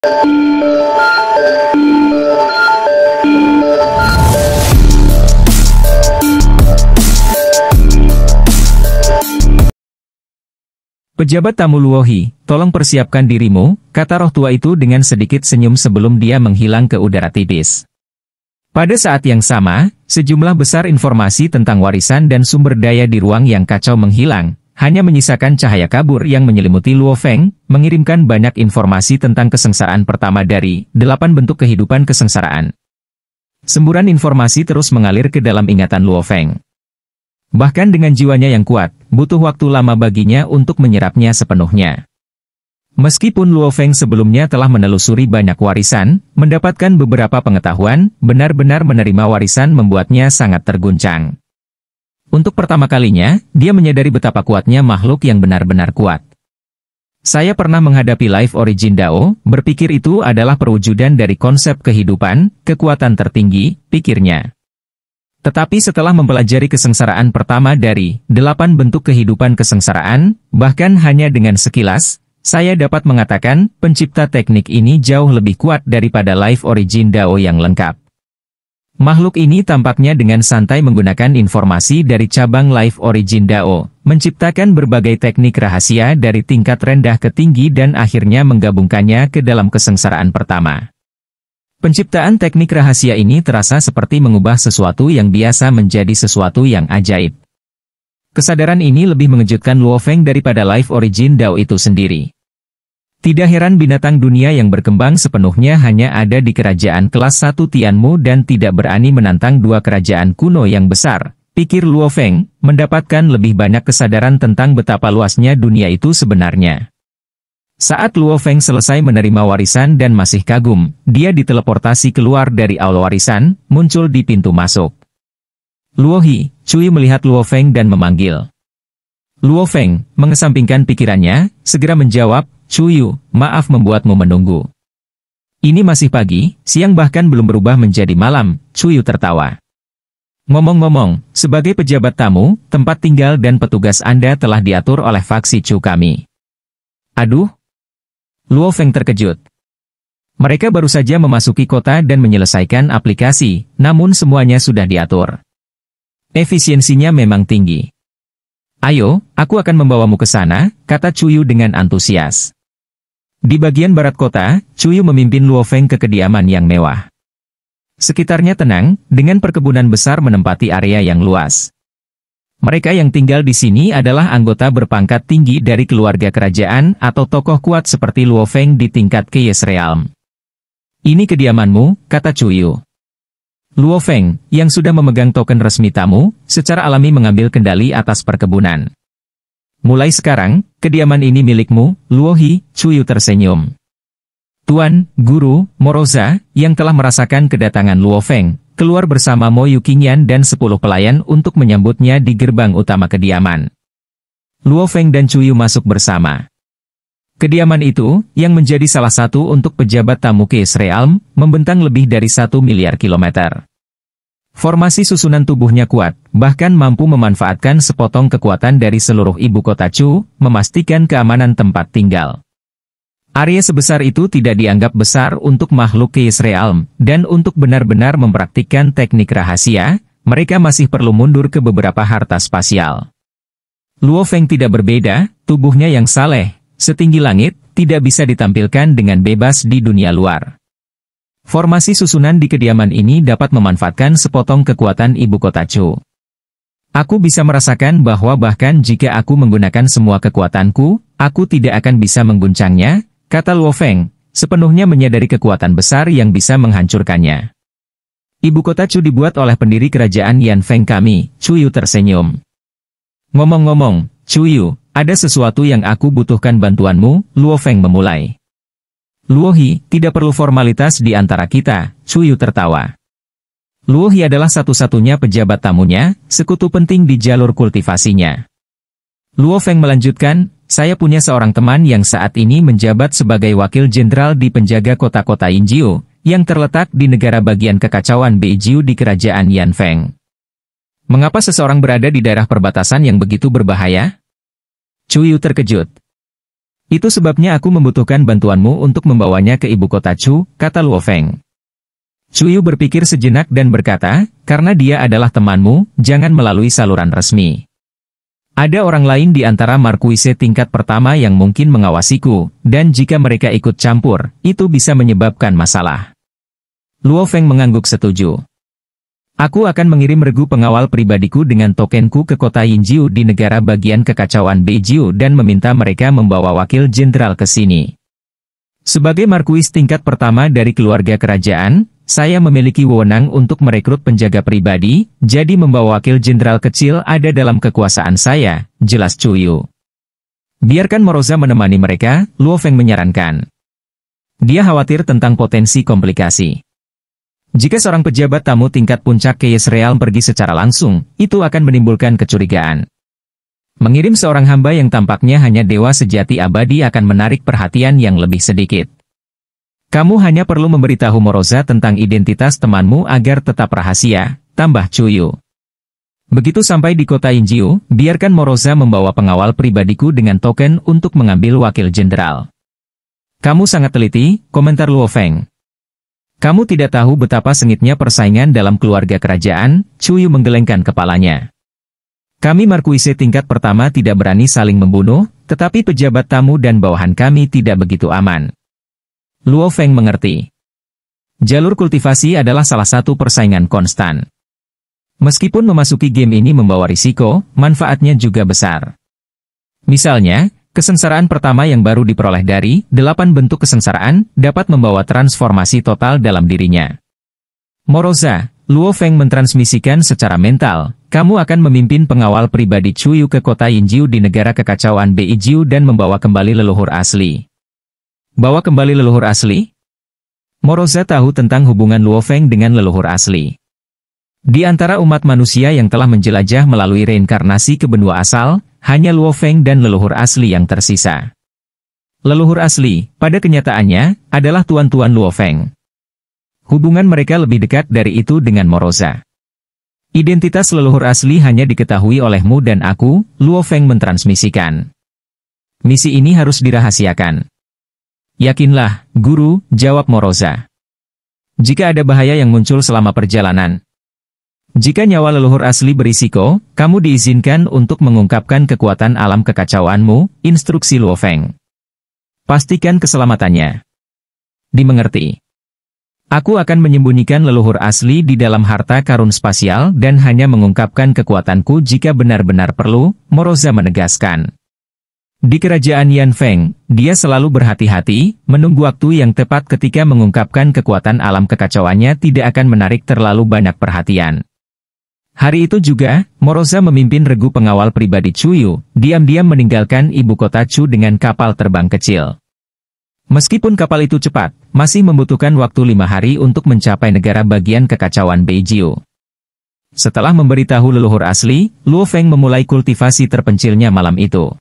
Pejabat tamu Luohi, tolong persiapkan dirimu, kata roh tua itu dengan sedikit senyum sebelum dia menghilang ke udara tipis. Pada saat yang sama, sejumlah besar informasi tentang warisan dan sumber daya di ruang yang kacau menghilang, hanya menyisakan cahaya kabur yang menyelimuti Luo Feng, mengirimkan banyak informasi tentang kesengsaraan pertama dari 8 bentuk kehidupan kesengsaraan. Semburan informasi terus mengalir ke dalam ingatan Luo Feng. Bahkan dengan jiwanya yang kuat, butuh waktu lama baginya untuk menyerapnya sepenuhnya. Meskipun Luo Feng sebelumnya telah menelusuri banyak warisan, mendapatkan beberapa pengetahuan, benar-benar menerima warisan membuatnya sangat terguncang. Untuk pertama kalinya, dia menyadari betapa kuatnya makhluk yang benar-benar kuat. Saya pernah menghadapi Life Origin Dao, berpikir itu adalah perwujudan dari konsep kehidupan, kekuatan tertinggi, pikirnya. Tetapi setelah mempelajari kesengsaraan pertama dari 8 bentuk kehidupan kesengsaraan, bahkan hanya dengan sekilas, saya dapat mengatakan pencipta teknik ini jauh lebih kuat daripada Life Origin Dao yang lengkap. Makhluk ini tampaknya dengan santai menggunakan informasi dari cabang Life Origin Dao, menciptakan berbagai teknik rahasia dari tingkat rendah ke tinggi dan akhirnya menggabungkannya ke dalam kesengsaraan pertama. Penciptaan teknik rahasia ini terasa seperti mengubah sesuatu yang biasa menjadi sesuatu yang ajaib. Kesadaran ini lebih mengejutkan Luo Feng daripada Life Origin Dao itu sendiri. Tidak heran binatang dunia yang berkembang sepenuhnya hanya ada di kerajaan kelas 1 Tianmu dan tidak berani menantang 2 kerajaan kuno yang besar, pikir Luo Feng, mendapatkan lebih banyak kesadaran tentang betapa luasnya dunia itu sebenarnya. Saat Luo Feng selesai menerima warisan dan masih kagum, dia diteleportasi keluar dari aula warisan, muncul di pintu masuk. Luohi, Cui melihat Luo Feng dan memanggil. Luo Feng, mengesampingkan pikirannya, segera menjawab, Cuyu, maaf membuatmu menunggu. Ini masih pagi, siang bahkan belum berubah menjadi malam, Cuyu tertawa. Ngomong-ngomong, sebagai pejabat tamu, tempat tinggal dan petugas Anda telah diatur oleh faksi Chu kami. Aduh! Luo Feng terkejut. Mereka baru saja memasuki kota dan menyelesaikan aplikasi, namun semuanya sudah diatur. Efisiensinya memang tinggi. Ayo, aku akan membawamu ke sana, kata Cuyu dengan antusias. Di bagian barat kota, Cuyu memimpin Luo Feng ke kediaman yang mewah. Sekitarnya tenang, dengan perkebunan besar menempati area yang luas. Mereka yang tinggal di sini adalah anggota berpangkat tinggi dari keluarga kerajaan atau tokoh kuat seperti Luo Feng di tingkat Chaos Realm. Ini kediamanmu, kata Cuyu. Luo Feng, yang sudah memegang token resmi tamu, secara alami mengambil kendali atas perkebunan. Mulai sekarang, kediaman ini milikmu, Luohi, Cuyu tersenyum. Tuan, Guru, Moroza, yang telah merasakan kedatangan Luo Feng, keluar bersama Mo Yuqingyan dan 10 pelayan untuk menyambutnya di gerbang utama kediaman. Luo Feng dan Cuyu masuk bersama. Kediaman itu, yang menjadi salah satu untuk pejabat tamu Chaos Realm, membentang lebih dari 1 miliar kilometer. Formasi susunan tubuhnya kuat, bahkan mampu memanfaatkan sepotong kekuatan dari seluruh ibu kota Chu, memastikan keamanan tempat tinggal. Area sebesar itu tidak dianggap besar untuk makhluk Chaos Realm, dan untuk benar-benar mempraktikkan teknik rahasia, mereka masih perlu mundur ke beberapa harta spasial. Luo Feng tidak berbeda, tubuhnya yang saleh, setinggi langit, tidak bisa ditampilkan dengan bebas di dunia luar. Formasi susunan di kediaman ini dapat memanfaatkan sepotong kekuatan ibu kota Chu. Aku bisa merasakan bahwa bahkan jika aku menggunakan semua kekuatanku, aku tidak akan bisa mengguncangnya, kata Luo Feng, sepenuhnya menyadari kekuatan besar yang bisa menghancurkannya. Ibu kota Chu dibuat oleh pendiri kerajaan Yan Feng kami, Cuyu tersenyum. Ngomong-ngomong, Cuyu, ada sesuatu yang aku butuhkan bantuanmu, Luo Feng memulai. Luohi, tidak perlu formalitas di antara kita, Cuyu tertawa. Luohi adalah satu-satunya pejabat tamunya, sekutu penting di jalur kultivasinya. Luo Feng melanjutkan, saya punya seorang teman yang saat ini menjabat sebagai wakil jenderal di penjaga kota-kota Yinjiu, yang terletak di negara bagian kekacauan Beijiu di kerajaan Yan Feng. Mengapa seseorang berada di daerah perbatasan yang begitu berbahaya? Cuyu terkejut. Itu sebabnya aku membutuhkan bantuanmu untuk membawanya ke ibu kota Chu, kata Luo Feng. Chu Yu berpikir sejenak dan berkata, karena dia adalah temanmu, jangan melalui saluran resmi. Ada orang lain di antara markuise tingkat pertama yang mungkin mengawasiku, dan jika mereka ikut campur, itu bisa menyebabkan masalah. Luo Feng mengangguk setuju. Aku akan mengirim regu pengawal pribadiku dengan tokenku ke kota Yinjiu di negara bagian kekacauan Beijiu dan meminta mereka membawa wakil jenderal ke sini. Sebagai markuis tingkat pertama dari keluarga kerajaan, saya memiliki wewenang untuk merekrut penjaga pribadi, jadi membawa wakil jenderal kecil ada dalam kekuasaan saya, jelas Chu Yu. Biarkan Moroza menemani mereka, Luo Feng menyarankan. Dia khawatir tentang potensi komplikasi. Jika seorang pejabat tamu tingkat puncak Keyes Realm pergi secara langsung, itu akan menimbulkan kecurigaan. Mengirim seorang hamba yang tampaknya hanya dewa sejati abadi akan menarik perhatian yang lebih sedikit. Kamu hanya perlu memberitahu Moroza tentang identitas temanmu agar tetap rahasia, tambah Chu Yu. Begitu sampai di kota Yinjiu, biarkan Moroza membawa pengawal pribadiku dengan token untuk mengambil wakil jenderal. Kamu sangat teliti, komentar Luo Feng. Kamu tidak tahu betapa sengitnya persaingan dalam keluarga kerajaan, Chu Yu menggelengkan kepalanya. Kami markuise tingkat pertama tidak berani saling membunuh, tetapi pejabat tamu dan bawahan kami tidak begitu aman. Luo Feng mengerti. Jalur kultivasi adalah salah satu persaingan konstan. Meskipun memasuki game ini membawa risiko, manfaatnya juga besar. Misalnya, kesengsaraan pertama yang baru diperoleh dari 8 bentuk kesengsaraan dapat membawa transformasi total dalam dirinya. Moroza, Luo Feng mentransmisikan secara mental, kamu akan memimpin pengawal pribadi Chu Yu ke kota Yinjiu di negara kekacauan Beijiu dan membawa kembali leluhur asli. Bawa kembali leluhur asli? Moroza tahu tentang hubungan Luo Feng dengan leluhur asli. Di antara umat manusia yang telah menjelajah melalui reinkarnasi ke benua asal, hanya Luo Feng dan leluhur asli yang tersisa. Leluhur asli, pada kenyataannya, adalah tuan-tuan Luo Feng. Hubungan mereka lebih dekat dari itu dengan Moroza. Identitas leluhur asli hanya diketahui olehmu dan aku, Luo Feng mentransmisikan. Misi ini harus dirahasiakan. Yakinlah, Guru, jawab Moroza. Jika ada bahaya yang muncul selama perjalanan, jika nyawa leluhur asli berisiko, kamu diizinkan untuk mengungkapkan kekuatan alam kekacauanmu, instruksi Luo Feng. Pastikan keselamatannya. Dimengerti. Aku akan menyembunyikan leluhur asli di dalam harta karun spasial dan hanya mengungkapkan kekuatanku jika benar-benar perlu, Moroza menegaskan. Di kerajaan Yan Feng, dia selalu berhati-hati, menunggu waktu yang tepat ketika mengungkapkan kekuatan alam kekacauannya tidak akan menarik terlalu banyak perhatian. Hari itu juga, Moroza memimpin regu pengawal pribadi Chu Yu, diam-diam meninggalkan ibu kota Chu dengan kapal terbang kecil. Meskipun kapal itu cepat, masih membutuhkan waktu 5 hari untuk mencapai negara bagian kekacauan Beijiu. Setelah memberitahu leluhur asli, Luo Feng memulai kultivasi terpencilnya malam itu.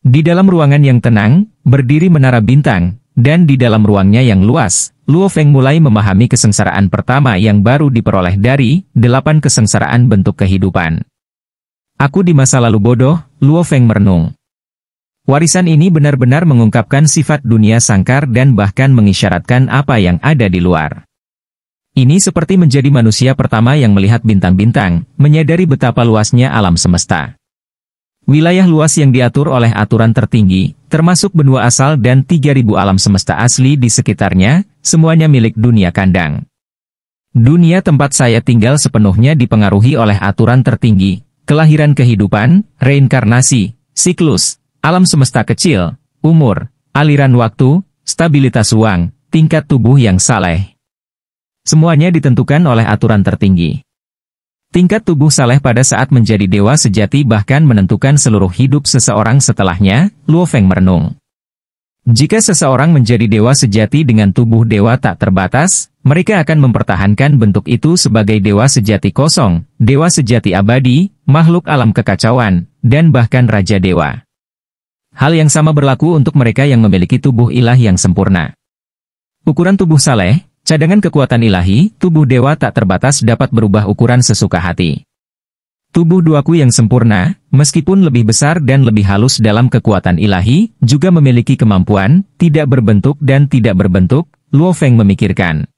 Di dalam ruangan yang tenang, berdiri menara bintang, dan di dalam ruangnya yang luas, Luo Feng mulai memahami kesengsaraan pertama yang baru diperoleh dari 8 kesengsaraan bentuk kehidupan. Aku di masa lalu bodoh, Luo Feng merenung. Warisan ini benar-benar mengungkapkan sifat dunia sangkar dan bahkan mengisyaratkan apa yang ada di luar. Ini seperti menjadi manusia pertama yang melihat bintang-bintang, menyadari betapa luasnya alam semesta. Wilayah luas yang diatur oleh aturan tertinggi, termasuk benua asal dan 3.000 alam semesta asli di sekitarnya, semuanya milik dunia kandang. Dunia tempat saya tinggal sepenuhnya dipengaruhi oleh aturan tertinggi, kelahiran kehidupan, reinkarnasi, siklus, alam semesta kecil, umur, aliran waktu, stabilitas uang, tingkat tubuh yang saleh. Semuanya ditentukan oleh aturan tertinggi. Tingkat tubuh saleh pada saat menjadi dewa sejati bahkan menentukan seluruh hidup seseorang setelahnya, Luo Feng merenung. Jika seseorang menjadi dewa sejati dengan tubuh dewa tak terbatas, mereka akan mempertahankan bentuk itu sebagai dewa sejati kosong, dewa sejati abadi, makhluk alam kekacauan, dan bahkan raja dewa. Hal yang sama berlaku untuk mereka yang memiliki tubuh ilahi yang sempurna. Ukuran tubuh saleh, cadangan kekuatan ilahi, tubuh dewa tak terbatas dapat berubah ukuran sesuka hati. Tubuh duaku yang sempurna, meskipun lebih besar dan lebih halus dalam kekuatan ilahi, juga memiliki kemampuan, tidak berbentuk dan tidak berbentuk, Luo Feng memikirkan.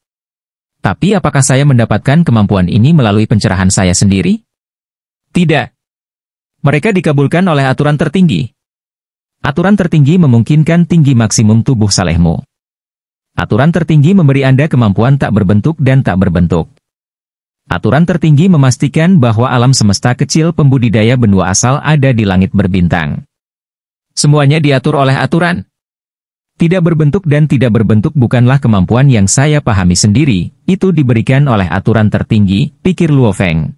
Tapi apakah saya mendapatkan kemampuan ini melalui pencerahan saya sendiri? Tidak. Mereka dikabulkan oleh aturan tertinggi. Aturan tertinggi memungkinkan tinggi maksimum tubuh salehmu. Aturan tertinggi memberi Anda kemampuan tak berbentuk dan tak berbentuk. Aturan tertinggi memastikan bahwa alam semesta kecil pembudidaya benua asal ada di langit berbintang. Semuanya diatur oleh aturan. Tidak berbentuk dan tidak berbentuk bukanlah kemampuan yang saya pahami sendiri, itu diberikan oleh aturan tertinggi, pikir Luo Feng.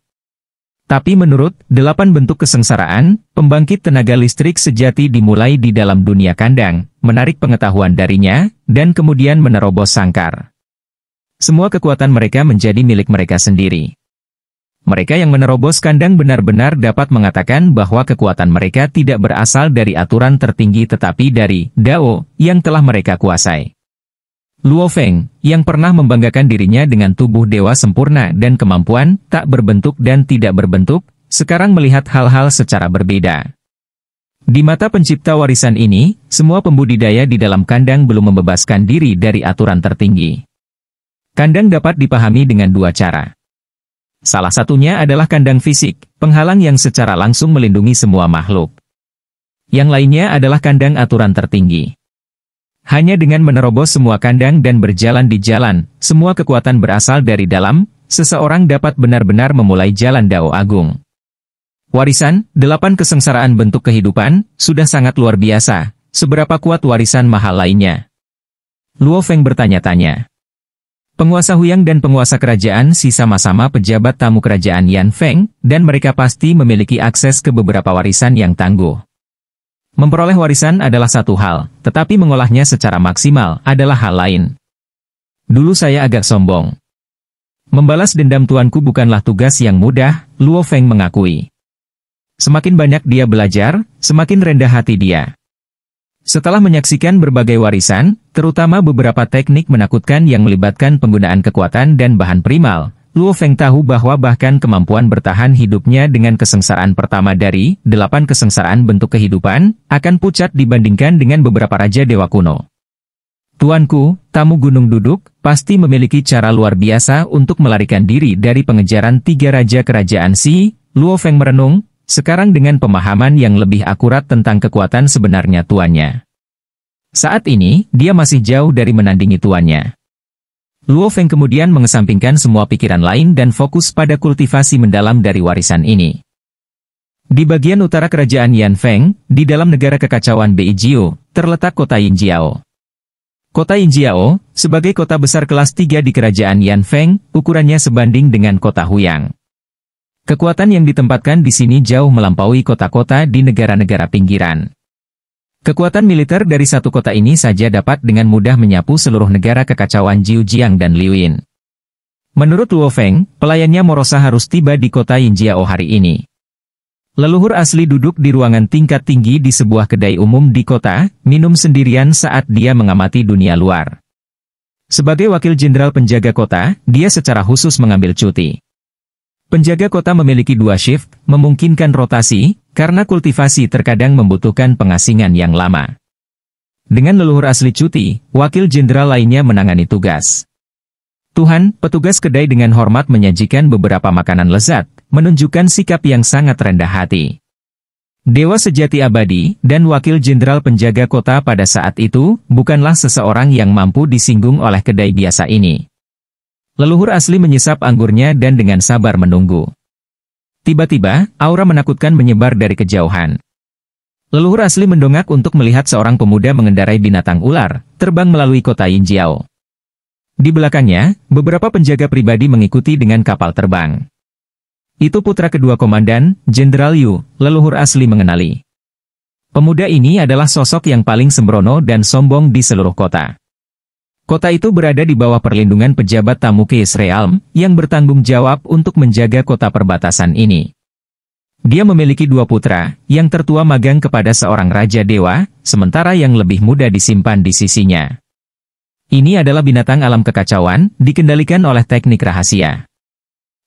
Tapi menurut 8 bentuk kesengsaraan, pembangkit tenaga listrik sejati dimulai di dalam dunia kandang, menarik pengetahuan darinya, dan kemudian menerobos sangkar. Semua kekuatan mereka menjadi milik mereka sendiri. Mereka yang menerobos kandang benar-benar dapat mengatakan bahwa kekuatan mereka tidak berasal dari aturan tertinggi tetapi dari Dao yang telah mereka kuasai. Luo Feng, yang pernah membanggakan dirinya dengan tubuh dewa sempurna dan kemampuan tak berbentuk dan tidak berbentuk, sekarang melihat hal-hal secara berbeda. Di mata pencipta warisan ini, semua pembudidaya di dalam kandang belum membebaskan diri dari aturan tertinggi. Kandang dapat dipahami dengan dua cara. Salah satunya adalah kandang fisik, penghalang yang secara langsung melindungi semua makhluk. Yang lainnya adalah kandang aturan tertinggi. Hanya dengan menerobos semua kandang dan berjalan di jalan, semua kekuatan berasal dari dalam, seseorang dapat benar-benar memulai jalan Dao Agung. Warisan, 8 kesengsaraan bentuk kehidupan, sudah sangat luar biasa. Seberapa kuat warisan mahal lainnya? Luo Feng bertanya-tanya. Penguasa Huyang dan penguasa kerajaan Si sama-sama pejabat tamu kerajaan Yan Feng, dan mereka pasti memiliki akses ke beberapa warisan yang tangguh. Memperoleh warisan adalah satu hal, tetapi mengolahnya secara maksimal adalah hal lain. Dulu saya agak sombong. Membalas dendam tuanku bukanlah tugas yang mudah, Luo Feng mengakui. Semakin banyak dia belajar, semakin rendah hati dia. Setelah menyaksikan berbagai warisan, terutama beberapa teknik menakutkan yang melibatkan penggunaan kekuatan dan bahan primal, Luo Feng tahu bahwa bahkan kemampuan bertahan hidupnya dengan kesengsaraan pertama dari 8 kesengsaraan bentuk kehidupan, akan pucat dibandingkan dengan beberapa raja dewa kuno. Tuanku, tamu gunung duduk, pasti memiliki cara luar biasa untuk melarikan diri dari pengejaran 3 raja kerajaan Si, Luo Feng merenung, sekarang dengan pemahaman yang lebih akurat tentang kekuatan sebenarnya tuannya. Saat ini, dia masih jauh dari menandingi tuannya. Luo Feng kemudian mengesampingkan semua pikiran lain dan fokus pada kultivasi mendalam dari warisan ini. Di bagian utara kerajaan Yan Feng, di dalam negara kekacauan Beijio, terletak kota Yinjiao. Kota Yinjiao, sebagai kota besar kelas 3 di kerajaan Yan Feng, ukurannya sebanding dengan kota Huyang. Kekuatan yang ditempatkan di sini jauh melampaui kota-kota di negara-negara pinggiran. Kekuatan militer dari satu kota ini saja dapat dengan mudah menyapu seluruh negara kekacauan Jiujiang dan Liuyin. Menurut Luo Feng, pelayannya Morosa harus tiba di kota Yinjiao hari ini. Leluhur asli duduk di ruangan tingkat tinggi di sebuah kedai umum di kota, minum sendirian saat dia mengamati dunia luar. Sebagai wakil jenderal penjaga kota, dia secara khusus mengambil cuti. Penjaga kota memiliki 2 shift, memungkinkan rotasi, karena kultivasi terkadang membutuhkan pengasingan yang lama. Dengan leluhur asli cuti, wakil jenderal lainnya menangani tugas. Tuhan, petugas kedai dengan hormat menyajikan beberapa makanan lezat, menunjukkan sikap yang sangat rendah hati. Dewa sejati abadi, dan wakil jenderal penjaga kota pada saat itu, bukanlah seseorang yang mampu disinggung oleh kedai biasa ini. Leluhur asli menyesap anggurnya dan dengan sabar menunggu. Tiba-tiba, aura menakutkan menyebar dari kejauhan. Leluhur asli mendongak untuk melihat seorang pemuda mengendarai binatang ular, terbang melalui kota Yinjiao. Di belakangnya, beberapa penjaga pribadi mengikuti dengan kapal terbang. Itu putra kedua komandan, Jenderal Yu, leluhur asli mengenali. Pemuda ini adalah sosok yang paling sembrono dan sombong di seluruh kota. Kota itu berada di bawah perlindungan pejabat tamu Keis Realm, yang bertanggung jawab untuk menjaga kota perbatasan ini. Dia memiliki 2 putra, yang tertua magang kepada seorang raja dewa, sementara yang lebih muda disimpan di sisinya. Ini adalah binatang alam kekacauan, dikendalikan oleh teknik rahasia.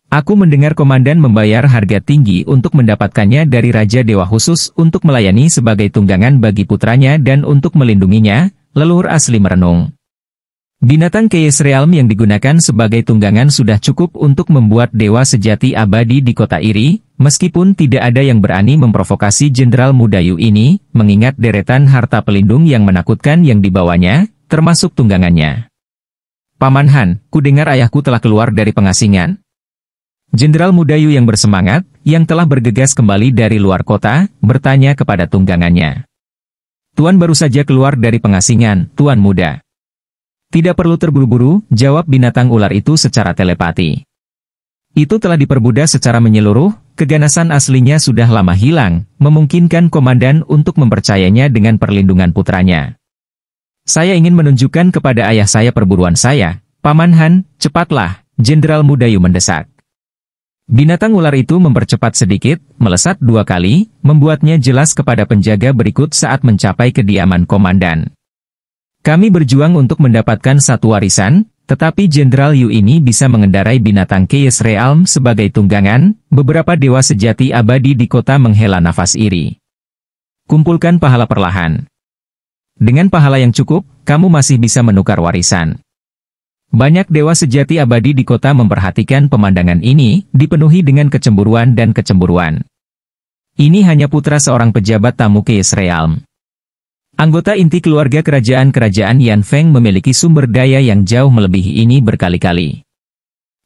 Aku mendengar komandan membayar harga tinggi untuk mendapatkannya dari Raja Dewa khusus untuk melayani sebagai tunggangan bagi putranya dan untuk melindunginya, leluhur asli merenung. Binatang Chaos Realm yang digunakan sebagai tunggangan sudah cukup untuk membuat dewa sejati abadi di kota Iri, meskipun tidak ada yang berani memprovokasi Jenderal Muda Yu ini, mengingat deretan harta pelindung yang menakutkan yang dibawanya, termasuk tunggangannya. Paman Han, kudengar ayahku telah keluar dari pengasingan. Jenderal Muda Yu yang bersemangat, yang telah bergegas kembali dari luar kota, bertanya kepada tunggangannya. Tuan baru saja keluar dari pengasingan, Tuan Muda. Tidak perlu terburu-buru, jawab binatang ular itu secara telepati. Itu telah dipermudah secara menyeluruh, keganasan aslinya sudah lama hilang, memungkinkan komandan untuk mempercayainya dengan perlindungan putranya. Saya ingin menunjukkan kepada ayah saya perburuan saya, Paman Han, cepatlah, Jenderal Muda Yu mendesak. Binatang ular itu mempercepat sedikit, melesat 2 kali, membuatnya jelas kepada penjaga berikut saat mencapai kediaman komandan. Kami berjuang untuk mendapatkan satu warisan, tetapi Jenderal Yu ini bisa mengendarai binatang Chaos Realm sebagai tunggangan, beberapa dewa sejati abadi di kota menghela nafas iri. Kumpulkan pahala perlahan. Dengan pahala yang cukup, kamu masih bisa menukar warisan. Banyak dewa sejati abadi di kota memperhatikan pemandangan ini, dipenuhi dengan kecemburuan dan kecemburuan. Ini hanya putra seorang pejabat tamu Chaos Realm. Anggota inti keluarga kerajaan Yan Feng memiliki sumber daya yang jauh melebihi ini berkali-kali.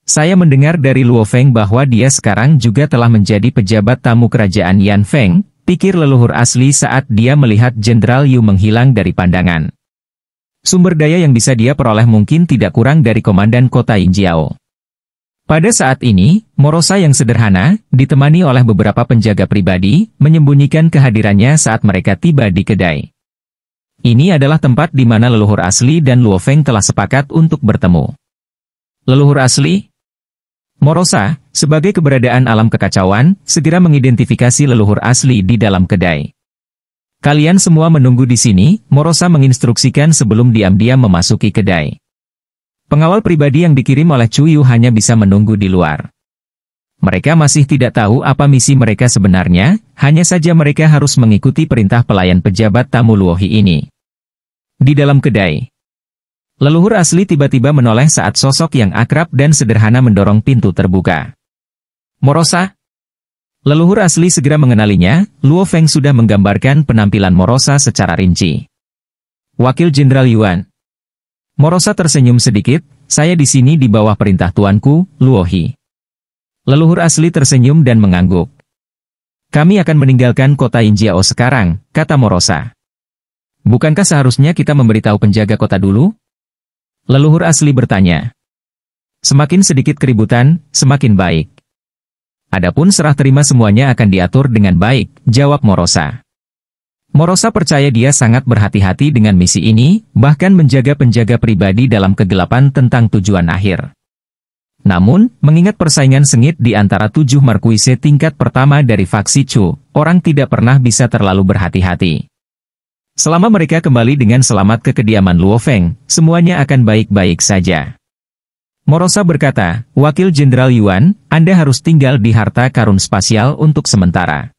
Saya mendengar dari Luo Feng bahwa dia sekarang juga telah menjadi pejabat tamu kerajaan Yan Feng, pikir leluhur asli saat dia melihat Jenderal Yu menghilang dari pandangan. Sumber daya yang bisa dia peroleh mungkin tidak kurang dari komandan kota Yinjiao. Pada saat ini, Morosa yang sederhana, ditemani oleh beberapa penjaga pribadi, menyembunyikan kehadirannya saat mereka tiba di kedai. Ini adalah tempat di mana leluhur asli dan Luo Feng telah sepakat untuk bertemu. Leluhur asli? Morosa, sebagai keberadaan alam kekacauan, segera mengidentifikasi leluhur asli di dalam kedai. Kalian semua menunggu di sini, Morosa menginstruksikan sebelum diam-diam memasuki kedai. Pengawal pribadi yang dikirim oleh Chu Yu hanya bisa menunggu di luar. Mereka masih tidak tahu apa misi mereka sebenarnya, hanya saja mereka harus mengikuti perintah pelayan pejabat tamu Luohi ini. Di dalam kedai, leluhur asli tiba-tiba menoleh saat sosok yang akrab dan sederhana mendorong pintu terbuka. Morosa? Leluhur asli segera mengenalinya, Luo Feng sudah menggambarkan penampilan Morosa secara rinci. Wakil Jenderal Yuan. Morosa tersenyum sedikit, saya di sini di bawah perintah tuanku, Luohi. Leluhur asli tersenyum dan mengangguk. Kami akan meninggalkan kota Yinjiao sekarang, kata Morosa. Bukankah seharusnya kita memberitahu penjaga kota dulu? Leluhur asli bertanya. Semakin sedikit keributan, semakin baik. Adapun serah terima semuanya akan diatur dengan baik, jawab Morosa. Morosa percaya dia sangat berhati-hati dengan misi ini, bahkan menjaga penjaga pribadi dalam kegelapan tentang tujuan akhir. Namun, mengingat persaingan sengit di antara 7 markuise tingkat pertama dari faksi Chu, orang tidak pernah bisa terlalu berhati-hati. Selama mereka kembali dengan selamat ke kediaman Luo Feng, semuanya akan baik-baik saja. Morosa berkata, Wakil Jenderal Yuan, Anda harus tinggal di harta karun spasial untuk sementara.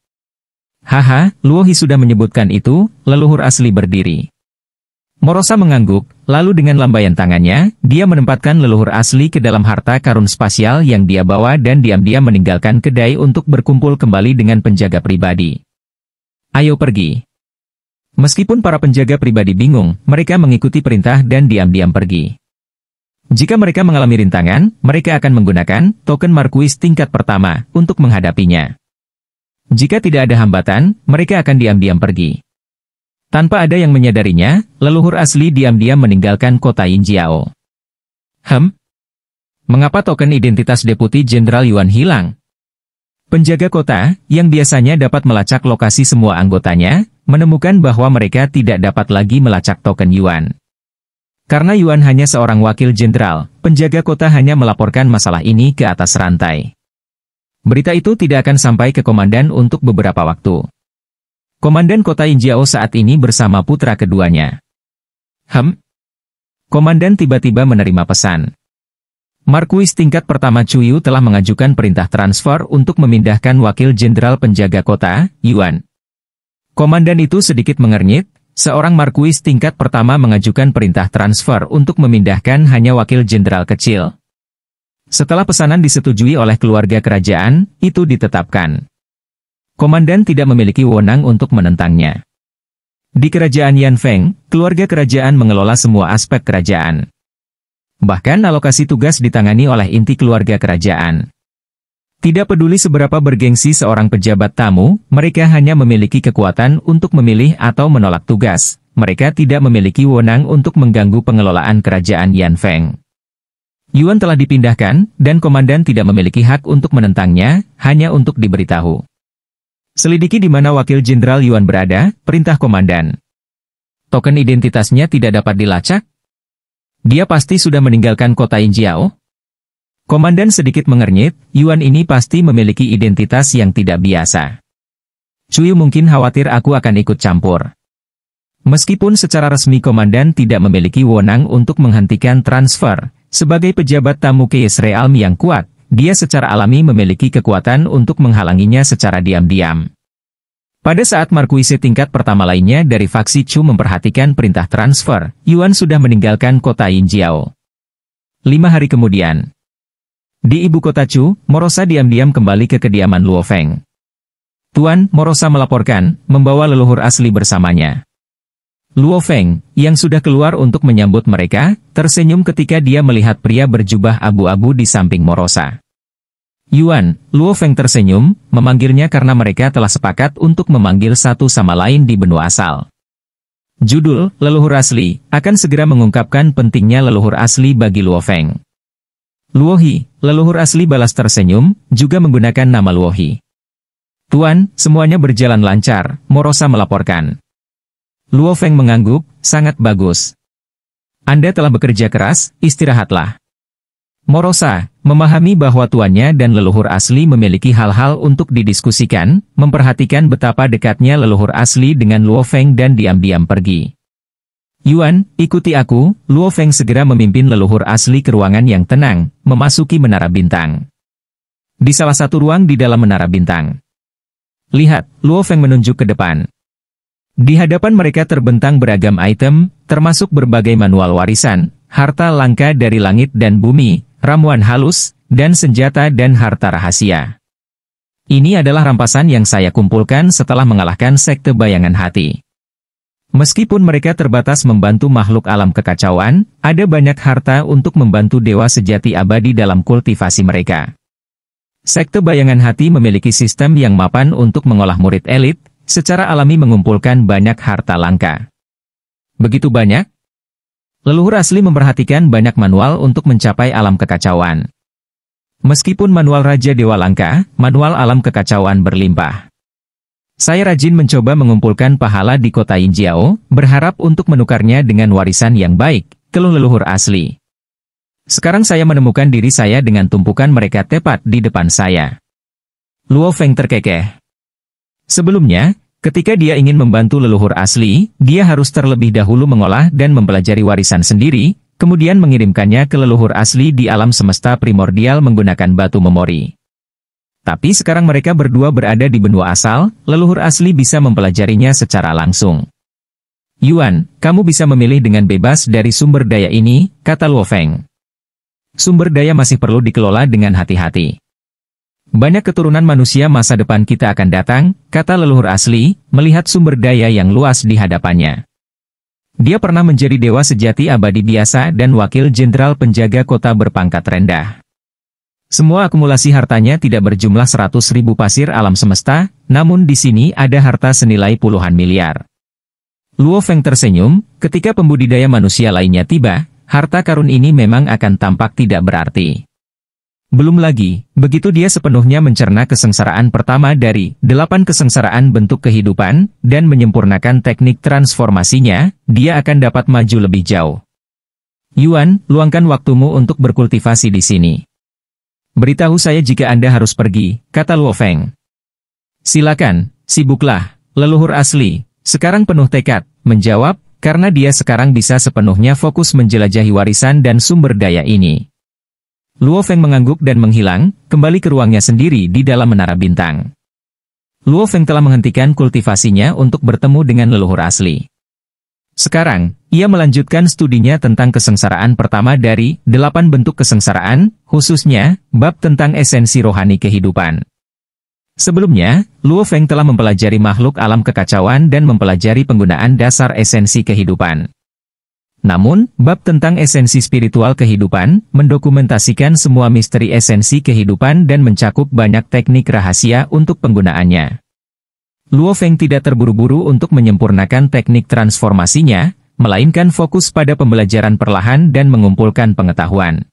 Haha, Luohi sudah menyebutkan itu, leluhur asli berdiri. Morosa mengangguk, lalu dengan lambaian tangannya, dia menempatkan leluhur asli ke dalam harta karun spasial yang dia bawa dan diam-diam meninggalkan kedai untuk berkumpul kembali dengan penjaga pribadi. Ayo pergi. Meskipun para penjaga pribadi bingung, mereka mengikuti perintah dan diam-diam pergi. Jika mereka mengalami rintangan, mereka akan menggunakan token markuis tingkat pertama untuk menghadapinya. Jika tidak ada hambatan, mereka akan diam-diam pergi. Tanpa ada yang menyadarinya, leluhur asli diam-diam meninggalkan kota Yinjiao. Mengapa token identitas Deputi Jenderal Yuan hilang? Penjaga kota, yang biasanya dapat melacak lokasi semua anggotanya, menemukan bahwa mereka tidak dapat lagi melacak token Yuan. Karena Yuan hanya seorang wakil jenderal, penjaga kota hanya melaporkan masalah ini ke atas rantai. Berita itu tidak akan sampai ke komandan untuk beberapa waktu. Komandan kota Yinjiao saat ini bersama putra keduanya. Komandan tiba-tiba menerima pesan. Markuis tingkat pertama Chuyu telah mengajukan perintah transfer untuk memindahkan wakil jenderal penjaga kota, Yuan. Komandan itu sedikit mengernyit, seorang Markuis tingkat pertama mengajukan perintah transfer untuk memindahkan hanya wakil jenderal kecil. Setelah pesanan disetujui oleh keluarga kerajaan, itu ditetapkan. Komandan tidak memiliki wewenang untuk menentangnya. Di kerajaan Yanfeng, keluarga kerajaan mengelola semua aspek kerajaan. Bahkan alokasi tugas ditangani oleh inti keluarga kerajaan. Tidak peduli seberapa bergengsi seorang pejabat tamu, mereka hanya memiliki kekuatan untuk memilih atau menolak tugas. Mereka tidak memiliki wewenang untuk mengganggu pengelolaan kerajaan Yanfeng. Yuan telah dipindahkan, dan komandan tidak memiliki hak untuk menentangnya, hanya untuk diberitahu. Selidiki di mana wakil jenderal Yuan berada, perintah komandan. Token identitasnya tidak dapat dilacak? Dia pasti sudah meninggalkan kota Injiao? Komandan sedikit mengernyit, Yuan ini pasti memiliki identitas yang tidak biasa. Chuyu mungkin khawatir aku akan ikut campur. Meskipun secara resmi komandan tidak memiliki wewenang untuk menghentikan transfer, sebagai pejabat tamu Keis Realm yang kuat, dia secara alami memiliki kekuatan untuk menghalanginya secara diam-diam. Pada saat Markuise tingkat pertama lainnya dari faksi Chu memperhatikan perintah transfer, Yuan sudah meninggalkan kota Yinjiao. 5 hari kemudian, di ibu kota Chu, Morosa diam-diam kembali ke kediaman Luo Feng. Tuan, Morosa melaporkan, membawa leluhur asli bersamanya. Luo Feng, yang sudah keluar untuk menyambut mereka, tersenyum ketika dia melihat pria berjubah abu-abu di samping Morosa. Yuan, Luo Feng tersenyum, memanggilnya karena mereka telah sepakat untuk memanggil satu sama lain di benua asal. Judul, Leluhur Asli, akan segera mengungkapkan pentingnya leluhur asli bagi Luo Feng. Luo Hi, leluhur asli balas tersenyum, juga menggunakan nama Luo Hi. Tuan, semuanya berjalan lancar, Morosa melaporkan. Luo Feng mengangguk, sangat bagus. Anda telah bekerja keras, istirahatlah. Morosa, memahami bahwa tuannya dan leluhur asli memiliki hal-hal untuk didiskusikan, memperhatikan betapa dekatnya leluhur asli dengan Luo Feng dan diam-diam pergi. Yuan, ikuti aku, Luo Feng segera memimpin leluhur asli ke ruangan yang tenang, memasuki menara bintang. Di salah satu ruang di dalam menara bintang. Lihat, Luo Feng menunjuk ke depan. Di hadapan mereka terbentang beragam item, termasuk berbagai manual warisan, harta langka dari langit dan bumi, ramuan halus, dan senjata dan harta rahasia. Ini adalah rampasan yang saya kumpulkan setelah mengalahkan sekte bayangan hati. Meskipun mereka terbatas membantu makhluk alam kekacauan, ada banyak harta untuk membantu dewa sejati abadi dalam kultivasi mereka. Sekte bayangan hati memiliki sistem yang mapan untuk mengolah murid elit, secara alami mengumpulkan banyak harta langka. Begitu banyak? Leluhur asli memperhatikan banyak manual untuk mencapai alam kekacauan. Meskipun manual Raja Dewa langka, manual alam kekacauan berlimpah. Saya rajin mencoba mengumpulkan pahala di kota Yinjiao, berharap untuk menukarnya dengan warisan yang baik, keluh leluhur asli. Sekarang saya menemukan diri saya dengan tumpukan mereka tepat di depan saya. Luo Feng terkekeh. Sebelumnya, ketika dia ingin membantu leluhur asli, dia harus terlebih dahulu mengolah dan mempelajari warisan sendiri, kemudian mengirimkannya ke leluhur asli di alam semesta primordial menggunakan batu memori. Tapi sekarang mereka berdua berada di benua asal, leluhur asli bisa mempelajarinya secara langsung. Yuan, kamu bisa memilih dengan bebas dari sumber daya ini, kata Luo Feng. Sumber daya masih perlu dikelola dengan hati-hati. Banyak keturunan manusia masa depan kita akan datang, kata leluhur asli, melihat sumber daya yang luas di hadapannya. Dia pernah menjadi dewa sejati abadi biasa dan wakil jenderal penjaga kota berpangkat rendah. Semua akumulasi hartanya tidak berjumlah 100.000 pasir alam semesta, namun di sini ada harta senilai puluhan miliar. Luo Feng tersenyum, ketika pembudidaya manusia lainnya tiba, harta karun ini memang akan tampak tidak berarti. Belum lagi, begitu dia sepenuhnya mencerna kesengsaraan pertama dari 8 kesengsaraan bentuk kehidupan, dan menyempurnakan teknik transformasinya, dia akan dapat maju lebih jauh. Yuan, luangkan waktumu untuk berkultivasi di sini. Beritahu saya jika Anda harus pergi, kata Luo Feng. Silakan, sibuklah, leluhur asli, sekarang penuh tekad, menjawab, karena dia sekarang bisa sepenuhnya fokus menjelajahi warisan dan sumber daya ini. Luo Feng mengangguk dan menghilang, kembali ke ruangnya sendiri di dalam menara bintang. Luo Feng telah menghentikan kultivasinya untuk bertemu dengan leluhur asli. Sekarang, ia melanjutkan studinya tentang kesengsaraan pertama dari 8 bentuk kesengsaraan, khususnya, bab tentang esensi rohani kehidupan. Sebelumnya, Luo Feng telah mempelajari makhluk alam kekacauan dan mempelajari penggunaan dasar esensi kehidupan. Namun, bab tentang esensi spiritual kehidupan, mendokumentasikan semua misteri esensi kehidupan dan mencakup banyak teknik rahasia untuk penggunaannya. Luo Feng tidak terburu-buru untuk menyempurnakan teknik transformasinya, melainkan fokus pada pembelajaran perlahan dan mengumpulkan pengetahuan.